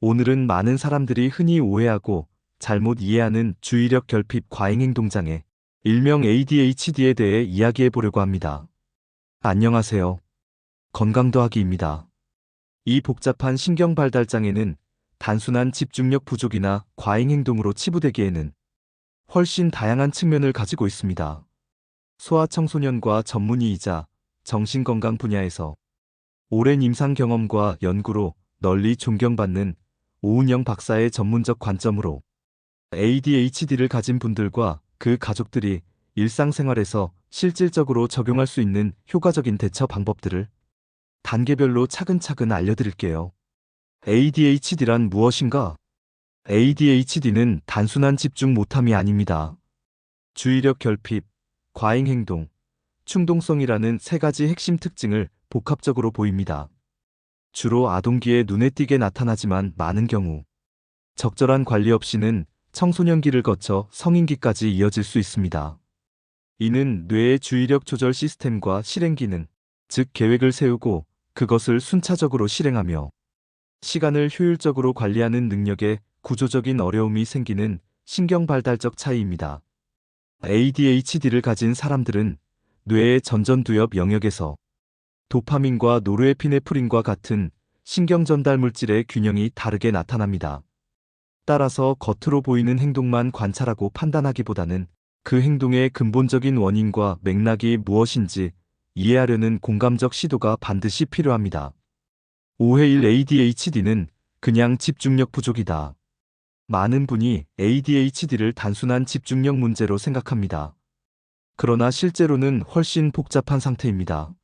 오늘은 많은 사람들이 흔히 오해하고 잘못 이해하는 주의력 결핍 과잉행동장애, 일명 ADHD에 대해 이야기해 보려고 합니다. 안녕하세요. 건강더하기입니다. 이 복잡한 신경발달장애는 단순한 집중력 부족이나 과잉행동으로 치부되기에는 훨씬 다양한 측면을 가지고 있습니다. 소아청소년과 전문의이자 정신건강 분야에서 오랜 임상 경험과 연구로 널리 존경받는 오은영 박사의 전문적 관점으로 ADHD를 가진 분들과 그 가족들이 일상생활에서 실질적으로 적용할 수 있는 효과적인 대처 방법들을 단계별로 차근차근 알려드릴게요. ADHD란 무엇인가? ADHD는 단순한 집중 못함이 아닙니다. 주의력 결핍, 과잉행동, 충동성이라는 세 가지 핵심 특징을 복합적으로 보입니다. 주로 아동기에 눈에 띄게 나타나지만 많은 경우 적절한 관리 없이는 청소년기를 거쳐 성인기까지 이어질 수 있습니다. 이는 뇌의 주의력 조절 시스템과 실행 기능, 즉 계획을 세우고 그것을 순차적으로 실행하며 시간을 효율적으로 관리하는 능력에 구조적인 어려움이 생기는 신경발달적 차이입니다. ADHD를 가진 사람들은 뇌의 전전두엽 영역에서 도파민과 노르에피네프린과 같은 신경전달 물질의 균형이 다르게 나타납니다. 따라서 겉으로 보이는 행동만 관찰하고 판단하기보다는 그 행동의 근본적인 원인과 맥락이 무엇인지 이해하려는 공감적 시도가 반드시 필요합니다. 오해 1 ADHD는 그냥 집중력 부족이다. 많은 분이 ADHD를 단순한 집중력 문제로 생각합니다. 그러나 실제로는 훨씬 복잡한 상태입니다.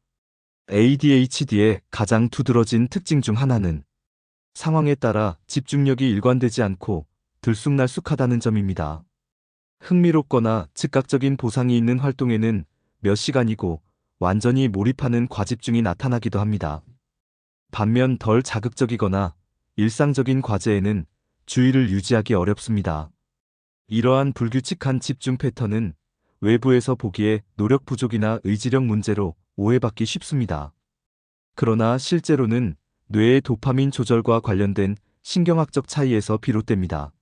ADHD의 가장 두드러진 특징 중 하나는 상황에 따라 집중력이 일관되지 않고 들쑥날쑥하다는 점입니다. 흥미롭거나 즉각적인 보상이 있는 활동에는 몇 시간이고 완전히 몰입하는 과집중이 나타나기도 합니다. 반면 덜 자극적이거나 일상적인 과제에는 주의를 유지하기 어렵습니다. 이러한 불규칙한 집중 패턴은 외부에서 보기에 노력 부족이나 의지력 문제로 오해받기 쉽습니다. 그러나 실제로는 뇌의 도파민 조절과 관련된 신경학적 차이에서 비롯됩니다.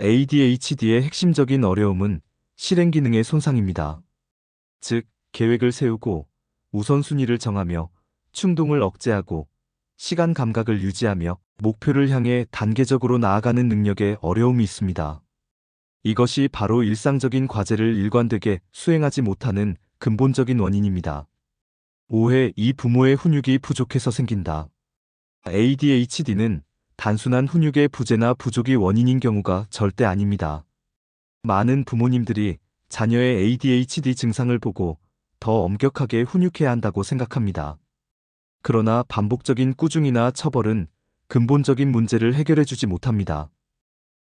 ADHD의 핵심적인 어려움은 실행 기능의 손상입니다. 즉, 계획을 세우고 우선순위를 정하며 충동을 억제하고 시간 감각을 유지하며 목표를 향해 단계적으로 나아가는 능력에 어려움이 있습니다. 이것이 바로 일상적인 과제를 일관되게 수행하지 못하는 근본적인 원인입니다. 오해 2 부모의 훈육이 부족해서 생긴다. ADHD는 단순한 훈육의 부재나 부족이 원인인 경우가 절대 아닙니다. 많은 부모님들이 자녀의 ADHD 증상을 보고 더 엄격하게 훈육해야 한다고 생각합니다. 그러나 반복적인 꾸중이나 처벌은 근본적인 문제를 해결해주지 못합니다.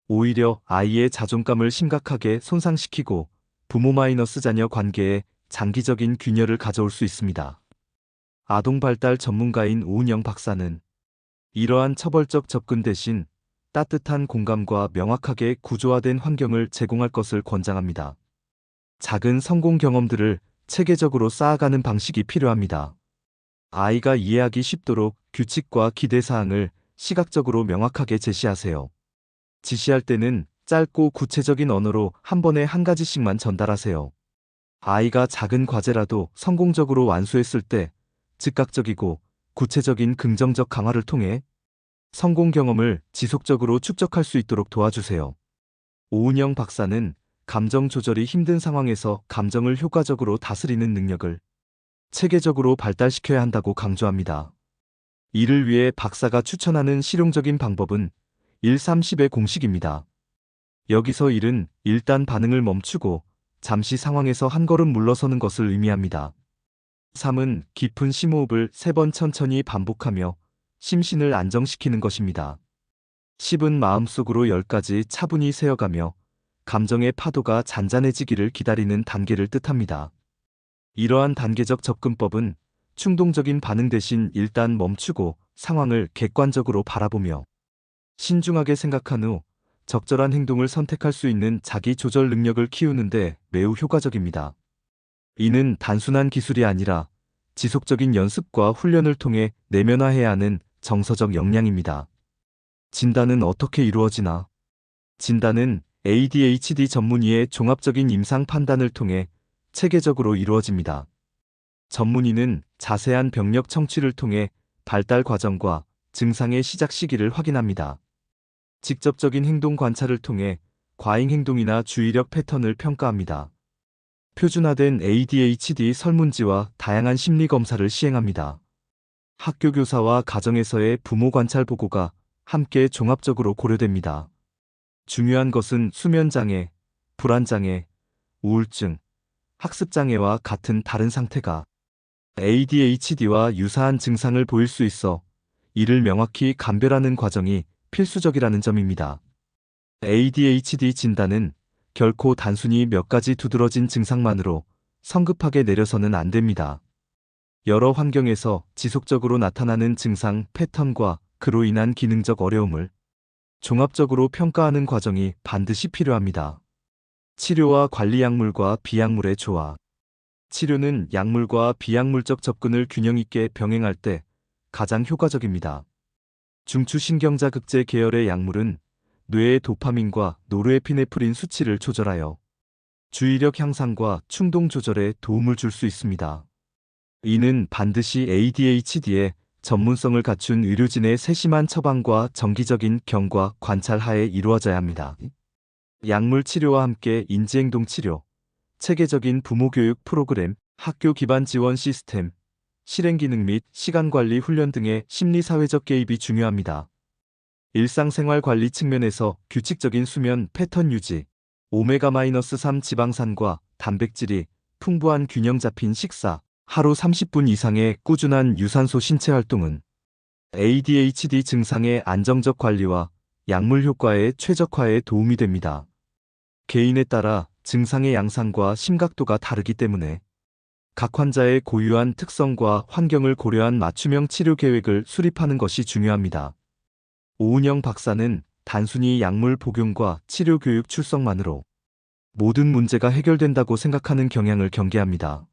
오히려 아이의 자존감을 심각하게 손상시키고 부모 마이너스 자녀 관계에 장기적인 균열을 가져올 수 있습니다. 아동발달 전문가인 오은영 박사는 이러한 처벌적 접근 대신 따뜻한 공감과 명확하게 구조화된 환경을 제공할 것을 권장합니다. 작은 성공 경험들을 체계적으로 쌓아가는 방식이 필요합니다. 아이가 이해하기 쉽도록 규칙과 기대사항을 시각적으로 명확하게 제시하세요. 지시할 때는 짧고 구체적인 언어로 한 번에 한 가지씩만 전달하세요. 아이가 작은 과제라도 성공적으로 완수했을 때 즉각적이고 구체적인 긍정적 강화를 통해 성공 경험을 지속적으로 축적할 수 있도록 도와주세요. 오은영 박사는 감정 조절이 힘든 상황에서 감정을 효과적으로 다스리는 능력을 체계적으로 발달시켜야 한다고 강조합니다. 이를 위해 박사가 추천하는 실용적인 방법은 1-30의 공식입니다. 여기서 1은 일단 반응을 멈추고 잠시 상황에서 한 걸음 물러서는 것을 의미합니다. 3은 깊은 심호흡을 3번 천천히 반복하며 심신을 안정시키는 것입니다. 10은 마음속으로 10까지 차분히 세어가며 감정의 파도가 잔잔해지기를 기다리는 단계를 뜻합니다. 이러한 단계적 접근법은 충동적인 반응 대신 일단 멈추고 상황을 객관적으로 바라보며 신중하게 생각한 후 적절한 행동을 선택할 수 있는 자기 조절 능력을 키우는데 매우 효과적입니다. 이는 단순한 기술이 아니라 지속적인 연습과 훈련을 통해 내면화해야 하는 정서적 역량입니다. 진단은 어떻게 이루어지나? 진단은 ADHD 전문의의 종합적인 임상 판단을 통해 체계적으로 이루어집니다. 전문의는 자세한 병력 청취를 통해 발달 과정과 증상의 시작 시기를 확인합니다. 직접적인 행동 관찰을 통해 과잉 행동이나 주의력 패턴을 평가합니다. 표준화된 ADHD 설문지와 다양한 심리 검사를 시행합니다. 학교 교사와 가정에서의 부모 관찰 보고가 함께 종합적으로 고려됩니다. 중요한 것은 수면장애, 불안장애, 우울증, 학습장애와 같은 다른 상태가 ADHD와 유사한 증상을 보일 수 있어 이를 명확히 감별하는 과정이 필수적이라는 점입니다. ADHD 진단은 결코 단순히 몇 가지 두드러진 증상만으로 성급하게 내려서는 안 됩니다. 여러 환경에서 지속적으로 나타나는 증상 패턴과 그로 인한 기능적 어려움을 종합적으로 평가하는 과정이 반드시 필요합니다. 치료와 관리 약물과 비약물의 조화. 치료는 약물과 비약물적 접근을 균형 있게 병행할 때 가장 효과적입니다. 중추신경자극제 계열의 약물은 뇌의 도파민과 노르에피네프린 수치를 조절하여 주의력 향상과 충동 조절에 도움을 줄 수 있습니다. 이는 반드시 ADHD에 전문성을 갖춘 의료진의 세심한 처방과 정기적인 경과 관찰 하에 이루어져야 합니다. 약물 치료와 함께 인지행동 치료, 체계적인 부모 교육 프로그램, 학교 기반 지원 시스템, 실행 기능 및 시간 관리 훈련 등의 심리사회적 개입이 중요합니다. 일상생활 관리 측면에서 규칙적인 수면 패턴 유지, 오메가-3 지방산과 단백질이 풍부한 균형 잡힌 식사, 하루 30분 이상의 꾸준한 유산소 신체 활동은 ADHD 증상의 안정적 관리와 약물 효과의 최적화에 도움이 됩니다. 개인에 따라 증상의 양상과 심각도가 다르기 때문에 각 환자의 고유한 특성과 환경을 고려한 맞춤형 치료 계획을 수립하는 것이 중요합니다. 오은영 박사는 단순히 약물 복용과 치료 교육 출석만으로 모든 문제가 해결된다고 생각하는 경향을 경계합니다.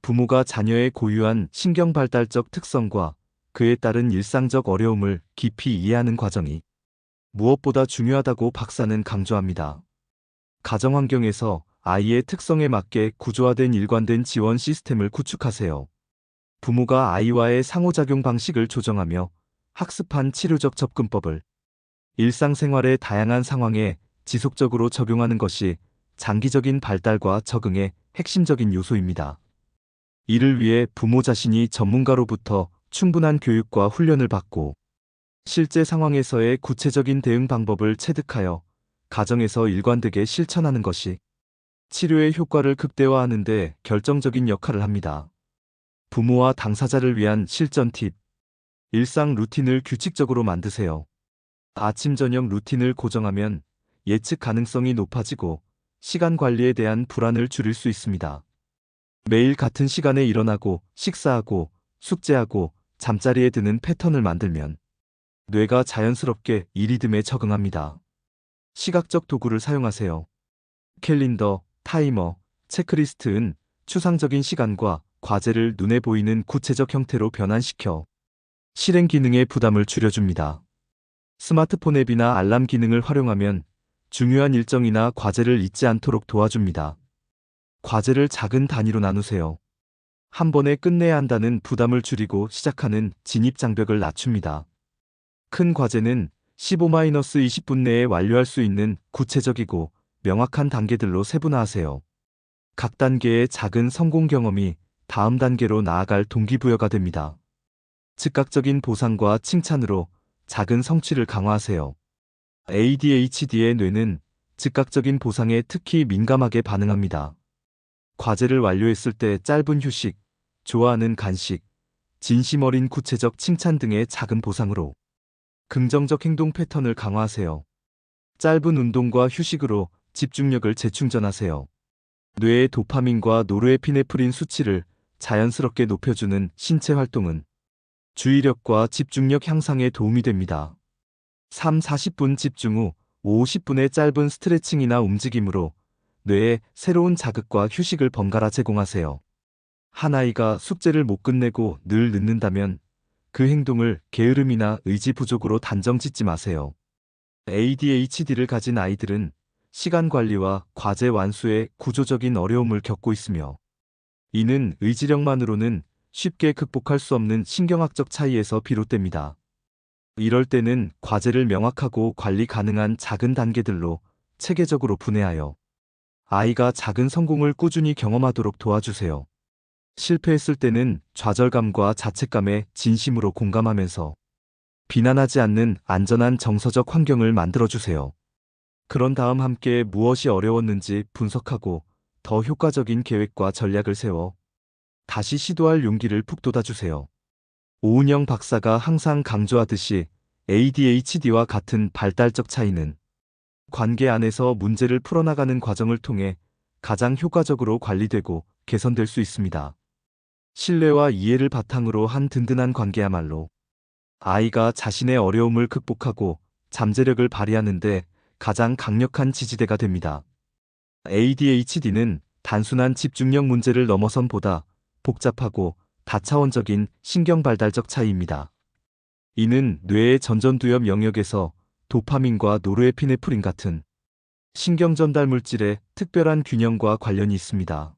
부모가 자녀의 고유한 신경발달적 특성과 그에 따른 일상적 어려움을 깊이 이해하는 과정이 무엇보다 중요하다고 박사는 강조합니다. 가정환경에서 아이의 특성에 맞게 구조화된 일관된 지원 시스템을 구축하세요. 부모가 아이와의 상호작용 방식을 조정하며 학습한 치료적 접근법을 일상생활의 다양한 상황에 지속적으로 적용하는 것이 장기적인 발달과 적응의 핵심적인 요소입니다. 이를 위해 부모 자신이 전문가로부터 충분한 교육과 훈련을 받고 실제 상황에서의 구체적인 대응 방법을 체득하여 가정에서 일관되게 실천하는 것이 치료의 효과를 극대화하는 데 결정적인 역할을 합니다. 부모와 당사자를 위한 실전 팁. 일상 루틴을 규칙적으로 만드세요. 아침 저녁 루틴을 고정하면 예측 가능성이 높아지고 시간 관리에 대한 불안을 줄일 수 있습니다. 매일 같은 시간에 일어나고 식사하고 숙제하고 잠자리에 드는 패턴을 만들면 뇌가 자연스럽게 이 리듬에 적응합니다. 시각적 도구를 사용하세요. 캘린더, 타이머, 체크리스트는 추상적인 시간과 과제를 눈에 보이는 구체적 형태로 변환시켜 실행 기능의 부담을 줄여줍니다. 스마트폰 앱이나 알람 기능을 활용하면 중요한 일정이나 과제를 잊지 않도록 도와줍니다. 과제를 작은 단위로 나누세요. 한 번에 끝내야 한다는 부담을 줄이고 시작하는 진입 장벽을 낮춥니다. 큰 과제는 15-20분 내에 완료할 수 있는 구체적이고 명확한 단계들로 세분화하세요. 각 단계의 작은 성공 경험이 다음 단계로 나아갈 동기부여가 됩니다. 즉각적인 보상과 칭찬으로 작은 성취를 강화하세요. ADHD의 뇌는 즉각적인 보상에 특히 민감하게 반응합니다. 과제를 완료했을 때 짧은 휴식, 좋아하는 간식, 진심 어린 구체적 칭찬 등의 작은 보상으로 긍정적 행동 패턴을 강화하세요. 짧은 운동과 휴식으로 집중력을 재충전하세요. 뇌의 도파민과 노르에피네프린 수치를 자연스럽게 높여주는 신체 활동은 주의력과 집중력 향상에 도움이 됩니다. 40분 집중 후 50분의 짧은 스트레칭이나 움직임으로 뇌에 새로운 자극과 휴식을 번갈아 제공하세요. 한 아이가 숙제를 못 끝내고 늘 늦는다면 그 행동을 게으름이나 의지 부족으로 단정 짓지 마세요. ADHD를 가진 아이들은 시간 관리와 과제 완수에 구조적인 어려움을 겪고 있으며, 이는 의지력만으로는 쉽게 극복할 수 없는 신경학적 차이에서 비롯됩니다. 이럴 때는 과제를 명확하고 관리 가능한 작은 단계들로 체계적으로 분해하여 아이가 작은 성공을 꾸준히 경험하도록 도와주세요. 실패했을 때는 좌절감과 자책감에 진심으로 공감하면서 비난하지 않는 안전한 정서적 환경을 만들어주세요. 그런 다음 함께 무엇이 어려웠는지 분석하고 더 효과적인 계획과 전략을 세워 다시 시도할 용기를 북돋아주세요. 오은영 박사가 항상 강조하듯이 ADHD와 같은 발달적 차이는 관계 안에서 문제를 풀어나가는 과정을 통해 가장 효과적으로 관리되고 개선될 수 있습니다. 신뢰와 이해를 바탕으로 한 든든한 관계야말로 아이가 자신의 어려움을 극복하고 잠재력을 발휘하는데 가장 강력한 지지대가 됩니다. ADHD는 단순한 집중력 문제를 넘어선 보다 복잡하고 다차원적인 신경발달적 차이입니다. 이는 뇌의 전전두엽 영역에서 도파민과 노르에피네프린 같은 신경전달 물질의 특별한 균형과 관련이 있습니다.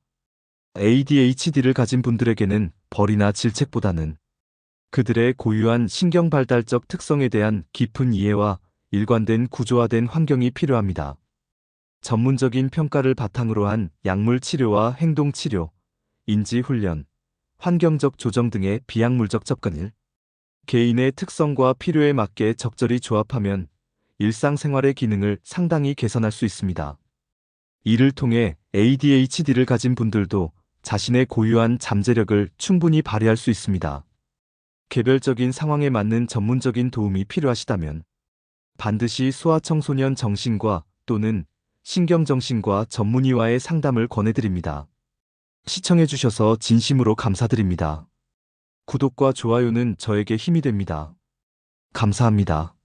ADHD를 가진 분들에게는 벌이나 질책보다는 그들의 고유한 신경발달적 특성에 대한 깊은 이해와 일관된 구조화된 환경이 필요합니다. 전문적인 평가를 바탕으로 한 약물 치료와 행동 치료, 인지 훈련, 환경적 조정 등의 비약물적 접근을 개인의 특성과 필요에 맞게 적절히 조합하면 일상생활의 기능을 상당히 개선할 수 있습니다. 이를 통해 ADHD를 가진 분들도 자신의 고유한 잠재력을 충분히 발휘할 수 있습니다. 개별적인 상황에 맞는 전문적인 도움이 필요하시다면 반드시 소아청소년 정신과 또는 신경정신과 전문의와의 상담을 권해드립니다. 시청해주셔서 진심으로 감사드립니다. 구독과 좋아요는 저에게 힘이 됩니다. 감사합니다.